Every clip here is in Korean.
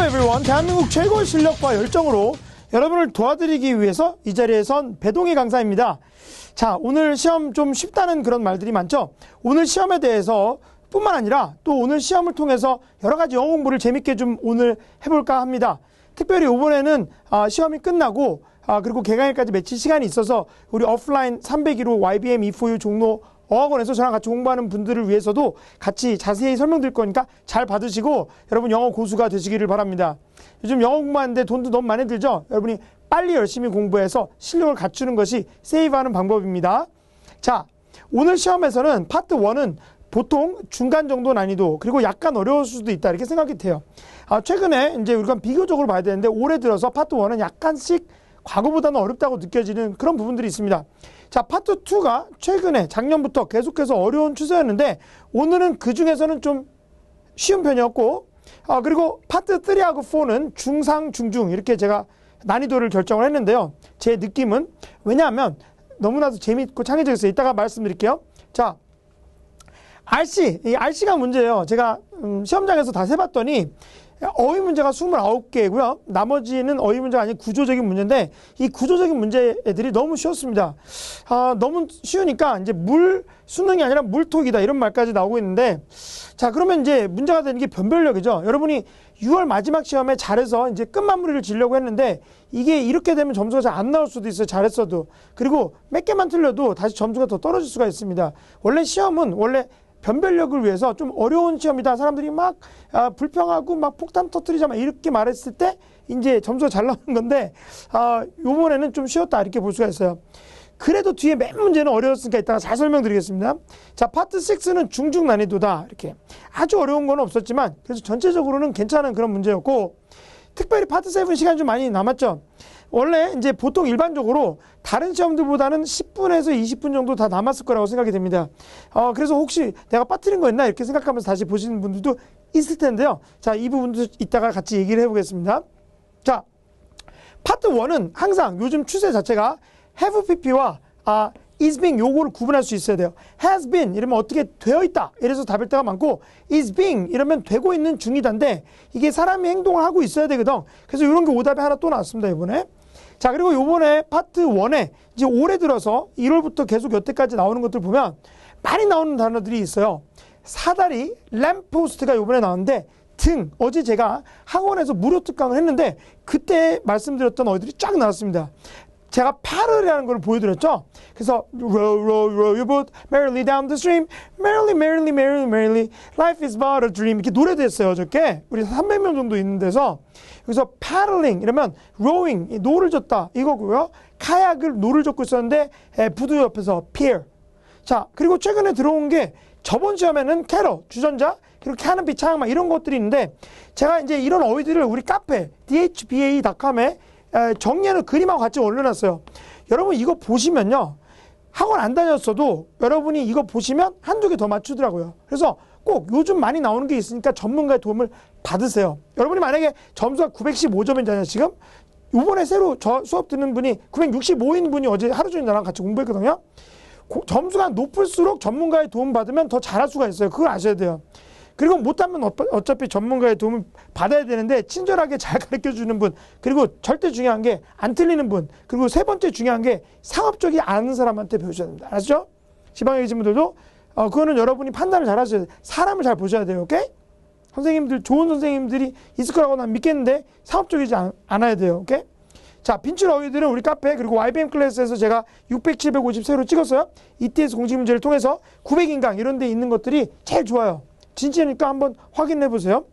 everyone. 대한민국 최고의 실력과 열정으로 여러분을 도와드리기 위해서 이 자리에 선 배동희 강사입니다. 자, 오늘 시험 좀 쉽다는 그런 말들이 많죠. 오늘 시험에 대해서 뿐만 아니라 또 오늘 시험을 통해서 여러 가지 영어 공부를 재밌게 좀 오늘 해볼까 합니다. 특별히 이번에는 시험이 끝나고 그리고 개강일까지 며칠 시간이 있어서 우리 오프라인 301호 YBM E4U 종로 어학원에서 저랑 같이 공부하는 분들을 위해서도 같이 자세히 설명드릴 거니까 잘 받으시고 여러분 영어 고수가 되시기를 바랍니다. 요즘 영어 공부하는데 돈도 너무 많이 들죠? 여러분이 빨리 열심히 공부해서 실력을 갖추는 것이 세이브하는 방법입니다. 자, 오늘 시험에서는 파트 1은 보통 중간 정도 난이도 그리고 약간 어려울 수도 있다 이렇게 생각이 돼요. 최근에 이제 우리가 비교적으로 봐야 되는데 올해 들어서 파트 1은 약간씩 과거보다는 어렵다고 느껴지는 그런 부분들이 있습니다. 자, 파트 2가 최근에 작년부터 계속해서 어려운 추세였는데 오늘은 그 중에서는 좀 쉬운 편이었고 그리고 파트 3하고 4는 중상, 중중 이렇게 제가 난이도를 결정을 했는데요. 제 느낌은 왜냐하면 너무나도 재밌고 창의적이었어요. 이따가 말씀드릴게요. 자, RC, 이 RC가 문제예요. 제가 시험장에서 다 세봤더니 어휘 문제가 29개고요. 나머지는 어휘 문제가 아닌 구조적인 문제인데 이 구조적인 문제들이 너무 쉬웠습니다. 너무 쉬우니까 이제 수능이 아니라 물톡이다 이런 말까지 나오고 있는데 자, 그러면 이제 문제가 되는 게 변별력이죠. 여러분이 6월 마지막 시험에 잘해서 이제 끝마무리를 지려고 했는데 이게 이렇게 되면 점수가 잘 안 나올 수도 있어요. 잘했어도. 그리고 몇 개만 틀려도 다시 점수가 더 떨어질 수가 있습니다. 원래 시험은 원래 변별력을 위해서 좀 어려운 시험이다. 사람들이 막 불평하고 막 폭탄 터뜨리자 막 이렇게 말했을 때 이제 점수가 잘 나오는 건데 요번에는 좀 쉬웠다 이렇게 볼 수가 있어요. 그래도 뒤에 맨 문제는 어려웠으니까 이따가 잘 설명드리겠습니다. 자, 파트 6는 중중 난이도다. 이렇게 아주 어려운 건 없었지만 그래서 전체적으로는 괜찮은 그런 문제였고 특별히 파트 7 시간이 좀 많이 남았죠. 원래 이제 보통 일반적으로 다른 시험들보다는 10분에서 20분 정도 다 남았을 거라고 생각이 됩니다. 그래서 혹시 내가 빠뜨린 거 있나 이렇게 생각하면서 다시 보시는 분들도 있을 텐데요. 자, 이 부분도 이따가 같이 얘기를 해보겠습니다. 자, 파트 1은 항상 요즘 추세 자체가 have pp와 is being 요거를 구분할 수 있어야 돼요. has been 이러면 어떻게 되어 있다 이래서 답일 때가 많고 is being 이러면 되고 있는 중이다인데 이게 사람이 행동을 하고 있어야 되거든. 그래서 이런 게 오답이 하나 또 나왔습니다 이번에. 자, 그리고 요번에 파트 1에 이제 올해 들어서 1월부터 계속 여태까지 나오는 것들 보면 많이 나오는 단어들이 있어요. 사다리, 램포스트가 요번에 나왔는데 등, 어제 제가 학원에서 무료 특강을 했는데 그때 말씀드렸던 어휘들이 쫙 나왔습니다. 제가 paddle이라는 걸 보여드렸죠. 그래서 row your boat merrily down the stream, merrily, merrily, merrily, merrily, life is but a dream 이렇게 노래도 했어요. 어저께 우리 300명 정도 있는 데서 그래서 paddling 이러면 rowing 노를 젓다 이거고요. 카약을 노를 젓고 있었는데 부두 옆에서 pier. 자, 그리고 최근에 들어온 게 저번 시험에는 캐러 주전자 그리고 캐너피 창 이런 것들이 있는데 제가 이제 이런 어휘들을 우리 카페 dhba.com에 정리하는 그림하고 같이 올려놨어요. 여러분 이거 보시면요. 학원 안 다녔어도 여러분이 이거 보시면 한두 개 더 맞추더라고요. 그래서 꼭 요즘 많이 나오는 게 있으니까 전문가의 도움을 받으세요. 여러분이 만약에 점수가 915점이잖아요. 지금 이번에 새로 저 수업 듣는 분이 965인 분이 어제 하루 종일 나랑 같이 공부했거든요. 점수가 높을수록 전문가의 도움 받으면 더 잘할 수가 있어요. 그걸 아셔야 돼요. 그리고 못하면 어차피 전문가의 도움을 받아야 되는데 친절하게 잘 가르쳐주는 분 그리고 절대 중요한 게 안 틀리는 분 그리고 세 번째 중요한 게 상업적이 않은 사람한테 배우셔야 됩니다. 아시죠? 지방에 계신 분들도 그거는 여러분이 판단을 잘 하셔야 돼요. 사람을 잘 보셔야 돼요. 오케이? 선생님들 좋은 선생님들이 있을 거라고 난 믿겠는데 상업적이지 않아야 돼요. 오케이? 자, 빈출 어휘들은 우리 카페 그리고 YBM 클래스에서 제가 600, 750 새로 찍었어요. ETS 공식 문제를 통해서 900인강 이런 데 있는 것들이 제일 좋아요. 진짜니까 한번 확인해 보세요.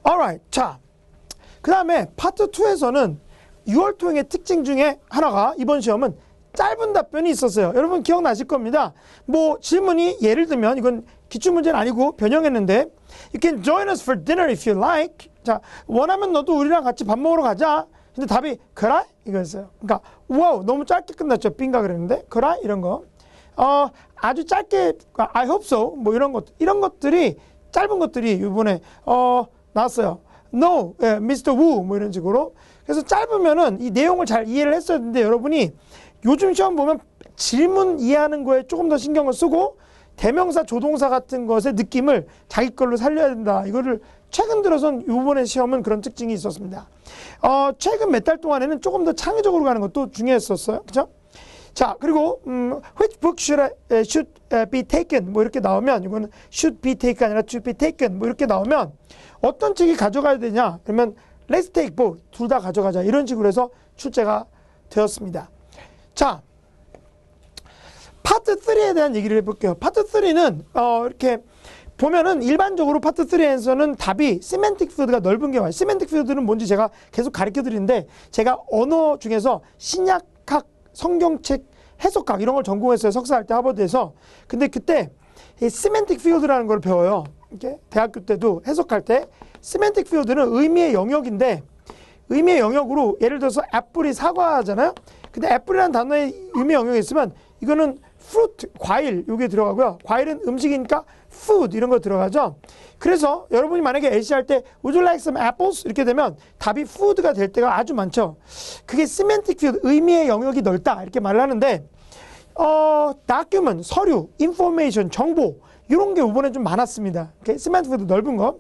alright. 자, 그 다음에 파트 2에서는 6월 토익의 특징 중에 하나가 이번 시험은 짧은 답변이 있었어요. 여러분 기억나실 겁니다. 뭐 질문이 예를 들면 이건 기출문제는 아니고 변형했는데 You can join us for dinner if you like. 자, 원하면 너도 우리랑 같이 밥 먹으러 가자. 근데 답이 그래? 이거였어요. 그러니까 와우 너무 짧게 끝났죠. 빙가 그랬는데 그래? 이런 거. 아주 짧게 I hope so 뭐 이런 것들이 짧은 것들이 이번에 나왔어요. No, Mr. Wu 뭐 이런 식으로. 그래서 짧으면은 이 내용을 잘 이해를 했어야 되는데 여러분이 요즘 시험 보면 질문 이해하는 거에 조금 더 신경을 쓰고 대명사, 조동사 같은 것의 느낌을 자기 걸로 살려야 된다. 이거를 최근 들어선 이번에 시험은 그런 특징이 있었습니다. 최근 몇 달 동안에는 조금 더 창의적으로 가는 것도 중요했었어요. 그죠? 자, 그리고 which book should be taken 뭐 이렇게 나오면 이거는 should be taken 아니라 to be taken 뭐 이렇게 나오면 어떤 책이 가져가야 되냐? 그러면 let's take both 둘 다 가져가자 이런 식으로 해서 출제가 되었습니다. 자, 파트 3에 대한 얘기를 해볼게요. 파트 3는 이렇게 보면은 일반적으로 파트 3에서는 답이 시멘틱 필드가 넓은 게 많아요. 시멘틱 필드는 뭔지 제가 계속 가르쳐 드리는데 제가 언어 중에서 신약학, 성경책, 해석학 이런 걸 전공했어요. 석사할 때 하버드에서. 근데 그때 이 시멘틱 필드라는 걸 배워요. 이렇게 대학교 때도 해석할 때 시멘틱 필드는 의미의 영역인데 의미의 영역으로 예를 들어서 애플이 사과잖아요. 근데 애플이라는 단어의 의미 영역이 있으면 이거는 fruit, 과일 요게 들어가고요. 과일은 음식이니까 food 이런 거 들어가죠. 그래서 여러분이 만약에 LC 할 때 would you like some apples? 이렇게 되면 답이 food가 될 때가 아주 많죠. 그게 semantic field, 의미의 영역이 넓다 이렇게 말을 하는데 document, 서류, information, 정보 이런 게 이번에 좀 많았습니다. semantic field 넓은 거.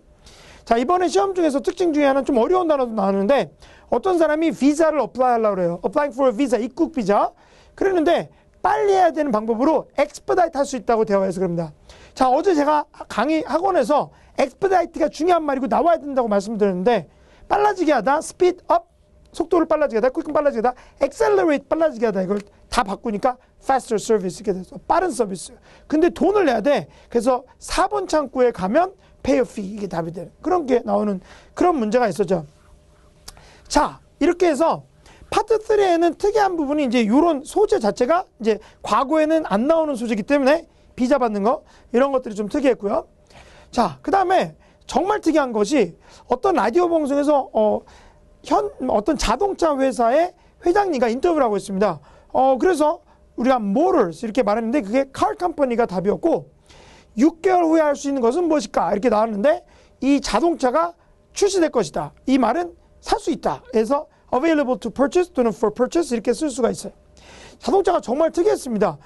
자, 이번에 시험 중에서 특징 중에 하나는 좀 어려운 단어도 나오는데 어떤 사람이 비자를 apply 하려고 그래요. applying for a visa, 입국 비자. 그랬는데 빨리 해야 되는 방법으로 expedite 할 수 있다고 대화해서 그럽니다. 자, 어제 제가 강의 학원에서 expedite가 중요한 말이고 나와야 된다고 말씀드렸는데 빨라지게 하다, speed up, 속도를 빨라지게 하다, quicken 빨라지게 하다, accelerate 빨라지게 하다 이걸 다 바꾸니까 faster service 이렇게 돼서 빠른 서비스. 근데 돈을 내야 돼. 그래서 4번 창구에 가면 pay a fee 이게 답이 되는 그런 게 나오는 그런 문제가 있었죠. 자, 이렇게 해서 파트 3에는 특이한 부분이 이제 이런 소재 자체가 이제 과거에는 안 나오는 소재이기 때문에 비자 받는 거 이런 것들이 좀 특이했고요. 자, 그 다음에 정말 특이한 것이 어떤 라디오 방송에서 어떤 자동차 회사의 회장님과 인터뷰를 하고 있습니다. 그래서 우리가 motors 이렇게 말했는데 그게 car company가 답이었고 6개월 후에 할 수 있는 것은 무엇일까 이렇게 나왔는데 이 자동차가 출시될 것이다. 이 말은 살 수 있다. 그래서 available to purchase 또는 for purchase 이렇게 쓸 수가 있어요. 자동차가 정말 특이했습니다.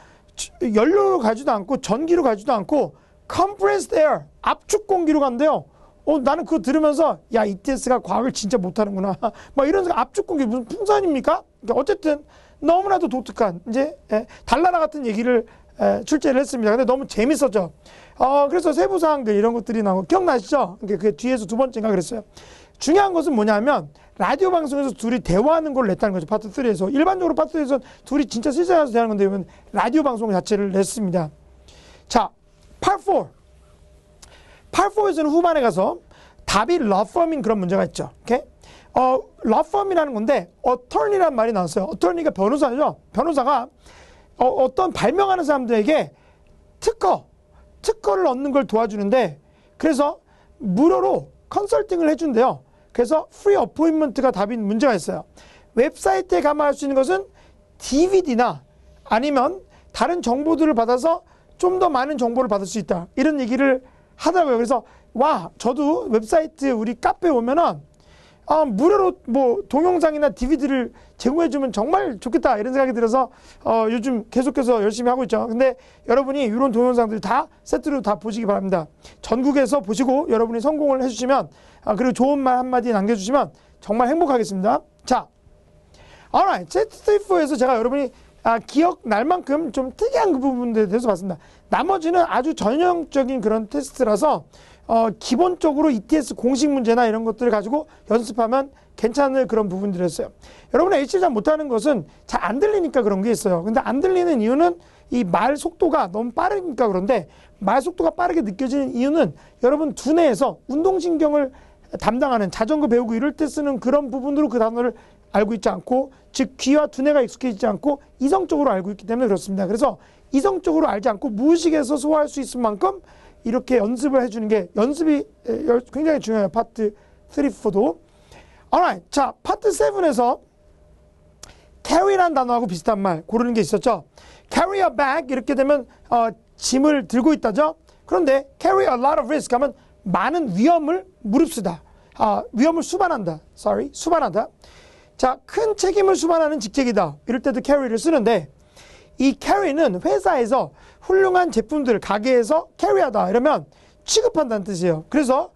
연료로 가지도 않고 전기로 가지도 않고 compressed air 압축 공기로 간대요. 나는 그거 들으면서 야 ETS가 과학을 진짜 못하는구나. 막 이런 생각. 압축 공기 무슨 풍선입니까? 그러니까 어쨌든 너무나도 독특한 이제 달나라 같은 얘기를 출제를 했습니다. 근데 너무 재밌었죠. 그래서 세부 사항들 이런 것들이 나오고 기억나시죠? 그 뒤에서 두 번째인가 그랬어요. 중요한 것은 뭐냐면 라디오 방송에서 둘이 대화하는 걸 냈다는 거죠. 파트 3에서. 일반적으로 파트 3에서 둘이 진짜 실생활에서 대화하는 건데 이건 라디오 방송 자체를 냈습니다. 자, Part 4. Part 4에서는 후반에 가서 답이 law firm인 그런 문제가 있죠. 오케이? law firm이라는 건데 attorney라는 말이 나왔어요. attorney가 변호사죠. 변호사가 어떤 발명하는 사람들에게 특허를 얻는 걸 도와주는데 그래서 무료로 컨설팅을 해준대요. 그래서 free appointment가 답인 문제가 있어요. 웹사이트에 가면 할 수 있는 것은 DVD나 아니면 다른 정보들을 받아서 좀 더 많은 정보를 받을 수 있다. 이런 얘기를 하더라고요. 그래서 와, 저도 웹사이트 우리 카페에 오면은 무료로 뭐 동영상이나 DVD를 제공해주면 정말 좋겠다 이런 생각이 들어서 요즘 계속해서 열심히 하고 있죠. 근데 여러분이 이런 동영상들 다 세트로 다 보시기 바랍니다. 전국에서 보시고 여러분이 성공을 해주시면 그리고 좋은 말 한마디 남겨주시면 정말 행복하겠습니다. 자, alright, Z4에서 제가 여러분이 기억 날 만큼 좀 특이한 그 부분들에 대해서 봤습니다. 나머지는 아주 전형적인 그런 테스트라서 기본적으로 ETS 공식 문제나 이런 것들을 가지고 연습하면 괜찮을 그런 부분들이었어요. 여러분이 H를 잘 못하는 것은 잘 안 들리니까 그런 게 있어요. 근데 안 들리는 이유는 이 말 속도가 너무 빠르니까 그런데 말 속도가 빠르게 느껴지는 이유는 여러분 두뇌에서 운동신경을 담당하는 자전거 배우고 이럴 때 쓰는 그런 부분으로 그 단어를 알고 있지 않고 즉 귀와 두뇌가 익숙해지지 않고 이성적으로 알고 있기 때문에 그렇습니다. 그래서 이성적으로 알지 않고 무의식에서 소화할 수 있을 만큼 이렇게 연습을 해주는 게 연습이 굉장히 중요해요. 파트 3, 4도. alright. 자, 파트 7에서 carry라는 단어하고 비슷한 말 고르는 게 있었죠. carry a bag 이렇게 되면 짐을 들고 있다죠. 그런데 carry a lot of risk 하면 많은 위험을 무릅쓰다. 위험을 수반한다. 수반하다. 자, 큰 책임을 수반하는 직책이다. 이럴 때도 carry를 쓰는데 이 carry는 회사에서 훌륭한 제품들 가게에서 캐리하다 이러면 취급한다는 뜻이에요. 그래서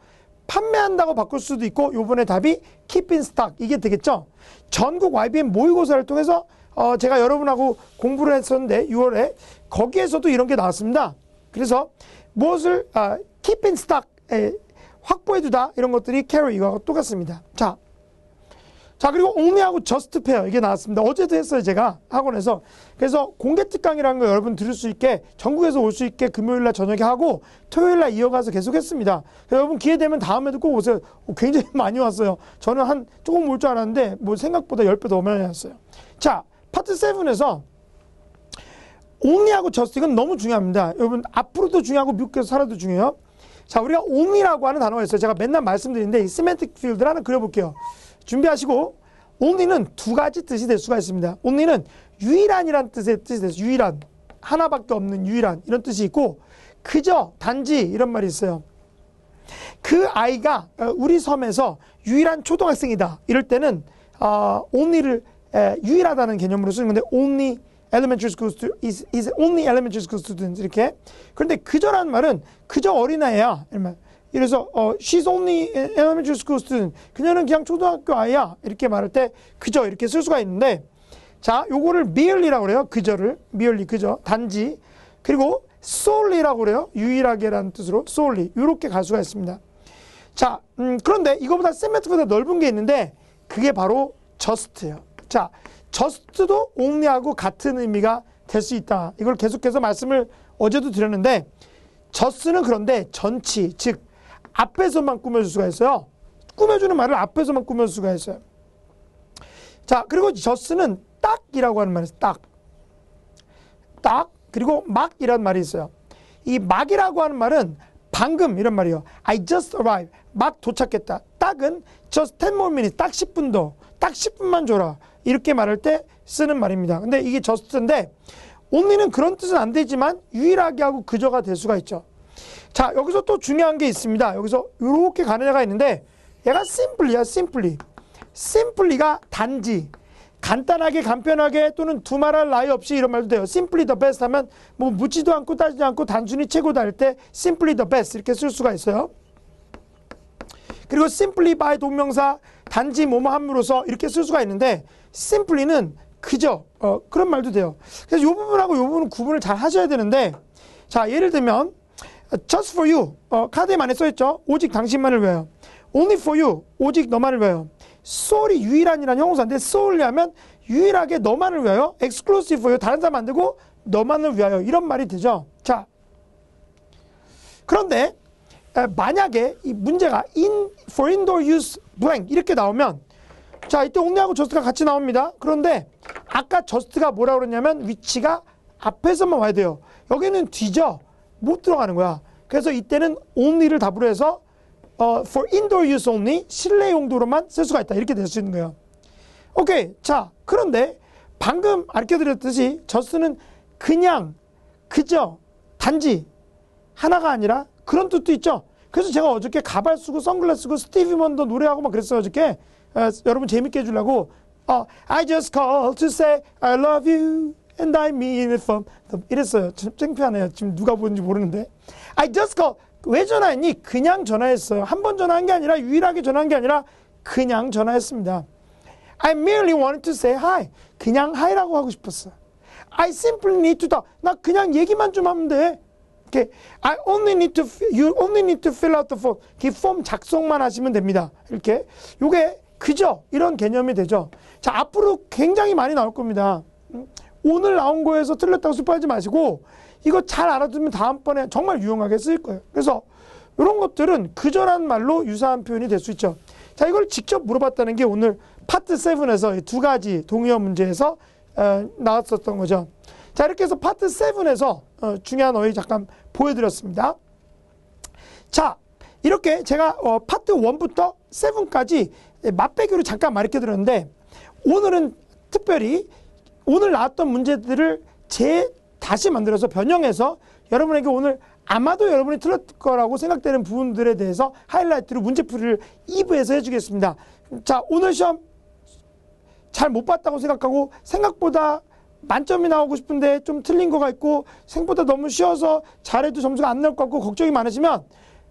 판매한다고 바꿀 수도 있고 요번에 답이 keep in stock 이게 되겠죠. 전국 YBM 모의고사를 통해서 제가 여러분하고 공부를 했었는데 6월에 거기에서도 이런 게 나왔습니다. 그래서 무엇을 keep in stock 확보해두다 이런 것들이 carry 이거하고 똑같습니다. 자 그리고 only하고 just pair 이게 나왔습니다. 어제도 했어요 제가 학원에서. 그래서 공개 특강이라는 거 여러분 들을 수 있게 전국에서 올 수 있게 금요일날 저녁에 하고 토요일날 이어가서 계속 했습니다. 여러분 기회 되면 다음에도 꼭 오세요. 굉장히 많이 왔어요. 저는 한 조금 올 줄 알았는데 뭐 생각보다 10배 더 많이 왔어요. 자 파트 7에서 only하고 just 이건 너무 중요합니다. 여러분 앞으로도 중요하고 미국에서 살아도 중요해요. 자 우리가 only라고 하는 단어가 있어요. 제가 맨날 말씀드리는데 이 semantic field를 하나 그려볼게요. 준비하시고 only는 두 가지 뜻이 될 수가 있습니다. only는 유일한이란 뜻이 돼서 유일한, 하나밖에 없는 유일한 이런 뜻이 있고 그저, 단지 이런 말이 있어요. 그 아이가 우리 섬에서 유일한 초등학생이다 이럴 때는 only를 유일하다는 개념으로 쓰는 건데 only elementary school student is only elementary school student 이렇게. 그런데 그저라는 말은 그저 어린아이야 이런 말. 그래서 she's only an elementary school student. 그녀는 그냥 초등학교 아이야. 이렇게 말할 때 그저 이렇게 쓸 수가 있는데 자, 요거를 merely라고 그래요. 그저를. merely 그저 단지. 그리고 solely라고 그래요. 유일하게라는 뜻으로 solely. 이렇게 갈 수가 있습니다. 자, 그런데 이거보다 세메트보다 넓은 게 있는데 그게 바로 just예요. 자, just도 only하고 같은 의미가 될 수 있다. 이걸 계속해서 말씀을 어제도 드렸는데 just는 그런데 전치, 즉 앞에서만 꾸며줄 수가 있어요. 꾸며주는 말을 앞에서만 꾸며줄 수가 있어요. 자, 그리고 just는 딱이라고 하는 말이 있어요. 딱. 그리고 막이라는 말이 있어요. 이 막이라고 하는 말은 방금 이런 말이에요. I just arrived. 막 도착했다. 딱은 just 10 more minutes. 딱 10분 더. 딱 10분만 줘라. 이렇게 말할 때 쓰는 말입니다. 근데 이게 just인데 only는 그런 뜻은 안 되지만 유일하게 하고 그저가 될 수가 있죠. 자, 여기서 또 중요한 게 있습니다. 여기서 이렇게 가는 애가 있는데 얘가 simply야, simply. simply가 단지, 간단하게, 간편하게 또는 두말할 나위 없이 이런 말도 돼요. simply the best 하면 뭐 묻지도 않고 따지지 않고 단순히 최고다 할 때 simply the best 이렇게 쓸 수가 있어요. 그리고 simply by 동명사 단지 뭐뭐 함으로써 이렇게 쓸 수가 있는데 simply는 그저 그런 말도 돼요. 그래서 이 부분하고 이 부분은 구분을 잘 하셔야 되는데 자, 예를 들면 just for you 카드에 많이 써있죠. 오직 당신만을 위하여. only for you 오직 너만을 위하여. solely 유일한이라는 형용사인데 solely 하면 유일하게 너만을 위하여. exclusive for you 다른 사람 안 되고 너만을 위하여 이런 말이 되죠. 자, 그런데 만약에 이 문제가 for indoor use blank 이렇게 나오면 자, 이때 only하고 just가 같이 나옵니다. 그런데 아까 just가 뭐라고 그랬냐면 위치가 앞에서만 와야 돼요. 여기는 뒤져 못 들어가는 거야. 그래서 이때는 only를 답으로 해서 for indoor use only 실내 용도로만 쓸 수가 있다. 이렇게 될 수 있는 거예요. 오케이. 자, 그런데 방금 알려드렸듯이 just는 그냥, 그저, 단지 하나가 아니라 그런 뜻도 있죠. 그래서 제가 어저께 가발 쓰고 선글라스 쓰고 스티비 원더 노래하고 막 그랬어요. 어저께 여러분 재밌게 해주려고 I just called to say I love you and I mean it from 이랬어요. 창피하네요. 지금 누가 보는지 모르는데 I just called 왜 전화했니? 그냥 전화했어요. 한 번 전화한 게 아니라 유일하게 전화한 게 아니라 그냥 전화했습니다. I merely wanted to say hi. 그냥 hi라고 하고 싶었어. I simply need to talk. 나 그냥 얘기만 좀 하면 돼. 이렇게 I only need to you only need to fill out the form. 이 폼 작성만 하시면 됩니다. 이렇게 요게 그저 이런 개념이 되죠. 자, 앞으로 굉장히 많이 나올 겁니다. 오늘 나온 거에서 틀렸다고 슬퍼하지 마시고 이거 잘 알아두면 다음번에 정말 유용하게 쓰일 거예요. 그래서 이런 것들은 그저란 말로 유사한 표현이 될 수 있죠. 자, 이걸 직접 물어봤다는 게 오늘 파트 7에서 두 가지 동의어 문제에서 나왔었던 거죠. 자, 이렇게 해서 파트 7에서 중요한 어휘 잠깐 보여드렸습니다. 자, 이렇게 제가 파트 1부터 7까지 맛배기로 잠깐 가르쳐드렸는데 오늘은 특별히 오늘 나왔던 문제들을 다시 만들어서 변형해서 여러분에게 오늘 아마도 여러분이 틀렸을 거라고 생각되는 부분들에 대해서 하이라이트로 문제풀이를 2부에서 해주겠습니다. 자, 오늘 시험 잘 못 봤다고 생각하고 생각보다 만점이 나오고 싶은데 좀 틀린 거가 있고 생각보다 너무 쉬워서 잘해도 점수가 안 나올 것 같고 걱정이 많으시면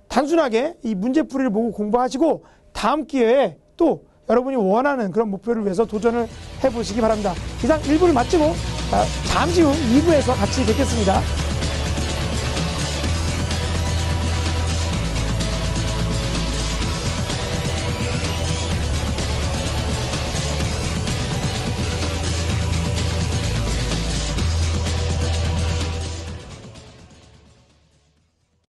단순하게 이 문제풀이를 보고 공부하시고 다음 기회에 또 여러분이 원하는 그런 목표를 위해서 도전을 해보시기 바랍니다. 이상 1부를 마치고 잠시 후 2부에서 같이 뵙겠습니다.